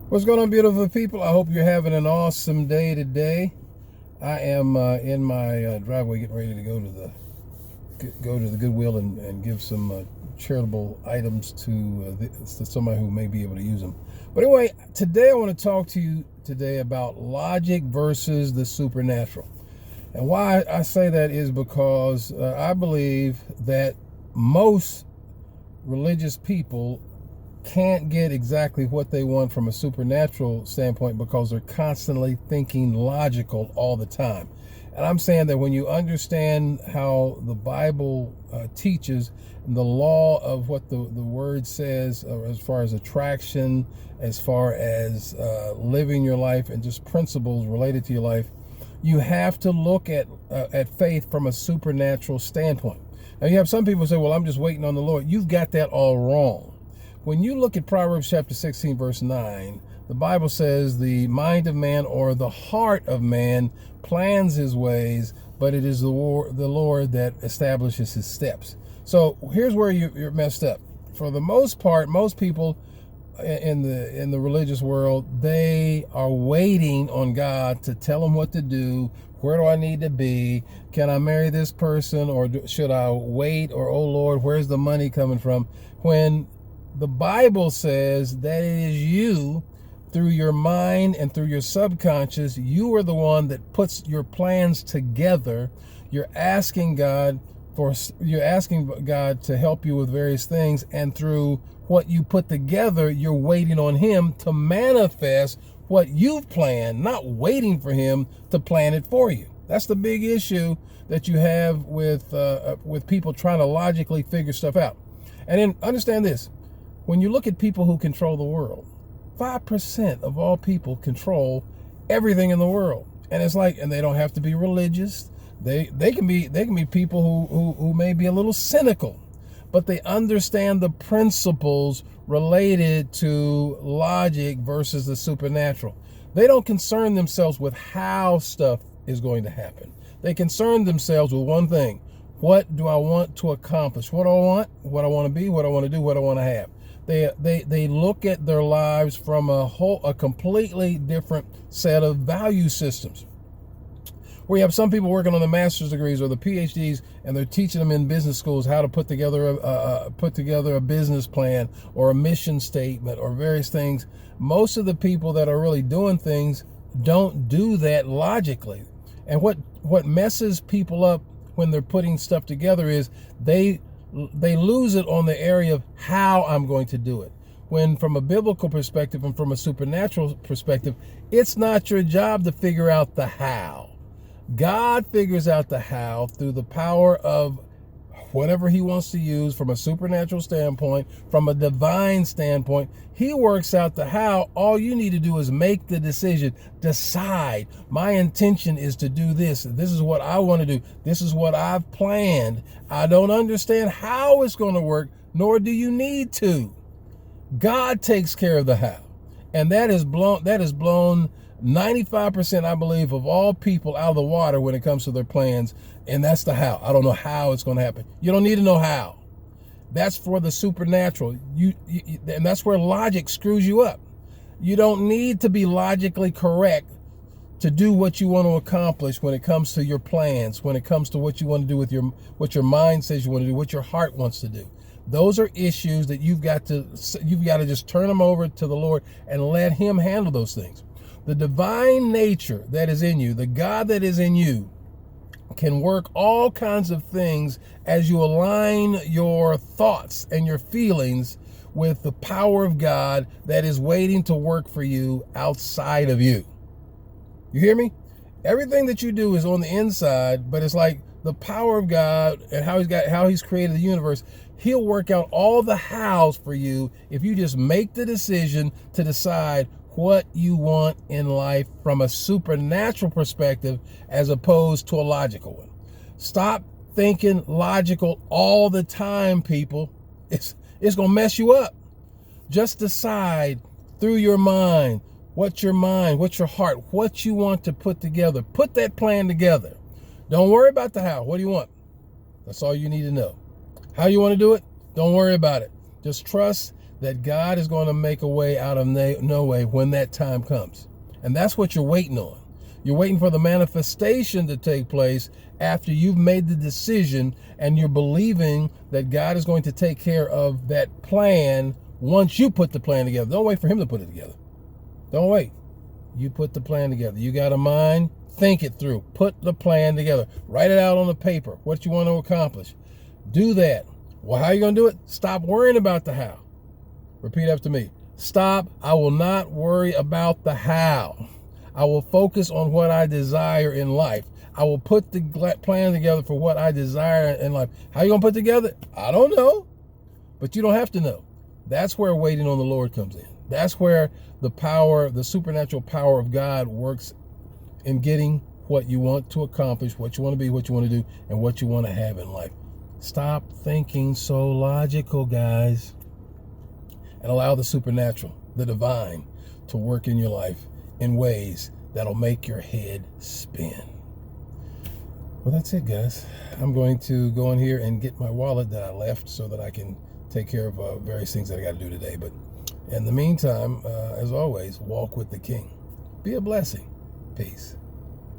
What's going on, beautiful people? I hope you're having an awesome day today. I am in my driveway, getting ready to go to the Goodwill and give some charitable items to somebody who may be able to use them. But anyway, today I want to talk to you today about logic versus the supernatural. And why I say that is because I believe that most religious people can't get exactly what they want from a supernatural standpoint because they're constantly thinking logical all the time. And I'm saying that when you understand how the Bible teaches the law of what the word says, as far as attraction, as far as living your life, and just principles related to your life, you have to look at faith from a supernatural standpoint. Now, you have some people say, well, I'm just waiting on the Lord. You've got that all wrong. When you look at Proverbs chapter 16, verse 9, the Bible says the mind of man, or the heart of man, plans his ways, but it is the Lord that establishes his steps. So here's where you're messed up. For the most part, most people in the religious world, they are waiting on God to tell them what to do. Where do I need to be? Can I marry this person, or should I wait? Or, oh Lord, where's the money coming from? When the Bible says that it is you, through your mind and through your subconscious, you are the one that puts your plans together. You're asking God to help you with various things, and through what you put together, you're waiting on Him to manifest what you've planned, not waiting for Him to plan it for you. That's the big issue that you have with people trying to logically figure stuff out. And then understand this. When you look at people who control the world, 5% of all people control everything in the world. And it's like, and they don't have to be religious. They can be people who may be a little cynical, but they understand the principles related to logic versus the supernatural. They don't concern themselves with how stuff is going to happen. They concern themselves with one thing. What do I want to accomplish? What do I want? What I want to be? What I want to do? What I want to have? They look at their lives from a completely different set of value systems. We have some people working on the master's degrees or the PhDs, and they're teaching them in business schools how to put together a business plan or a mission statement or various things. Most of the people that are really doing things don't do that logically. And what messes people up when they're putting stuff together is they lose it on the area of how I'm going to do it. When from a biblical perspective and from a supernatural perspective, it's not your job to figure out the how. God figures out the how through the power of whatever He wants to use from a supernatural standpoint, from a divine standpoint. He works out the how. All you need to do is make the decision. Decide, my intention is to do this. This is what I want to do. This is what I've planned. I don't understand how it's going to work, nor do you need to. God takes care of the how. And that is blown 95%, I believe, of all people out of the water when it comes to their plans. And that's the how. I don't know how it's going to happen. You don't need to know how. That's for the supernatural. And that's where logic screws you up. You don't need to be logically correct to do what you want to accomplish when it comes to your plans, when it comes to what you want to do with what your mind says you want to do, what your heart wants to do. Those are issues that you've got to just turn them over to the Lord and let Him handle those things. The divine nature that is in you, the God that is in you, can work all kinds of things as you align your thoughts and your feelings with the power of God that is waiting to work for you outside of you. You hear me? Everything that you do is on the inside, but it's like the power of God and how He's created the universe. He'll work out all the hows for you if you just make the decision to decide what you want in life from a supernatural perspective as opposed to a logical one. Stop thinking logical all the time, people. It's going to mess you up. Just decide through your mind, what's your heart, what you want to put together. Put that plan together. Don't worry about the how. What do you want? That's all you need to know. How you want to do it? Don't worry about it. Just trust that God is going to make a way out of no way when that time comes. And that's what you're waiting on. You're waiting for the manifestation to take place after you've made the decision, and you're believing that God is going to take care of that plan once you put the plan together. Don't wait for him to put it together. Don't wait. You put the plan together. You got a mind, think it through. Put the plan together. Write it out on the paper, what you want to accomplish. Do that. Well, how are you going to do it? Stop worrying about the how. Repeat after me. Stop. I will not worry about the how. I will focus on what I desire in life. I will put the plan together for what I desire in life. How are you going to put it together? I don't know. But you don't have to know. That's where waiting on the Lord comes in. That's where the power, the supernatural power of God works in getting what you want to accomplish, what you want to be, what you want to do, and what you want to have in life. Stop thinking so logical, guys, and allow the supernatural, the divine, to work in your life in ways that'll make your head spin. Well, that's it, guys. I'm going to go in here and get my wallet that I left so that I can take care of various things that I got to do today. But in the meantime, as always, walk with the King. Be a blessing. Peace.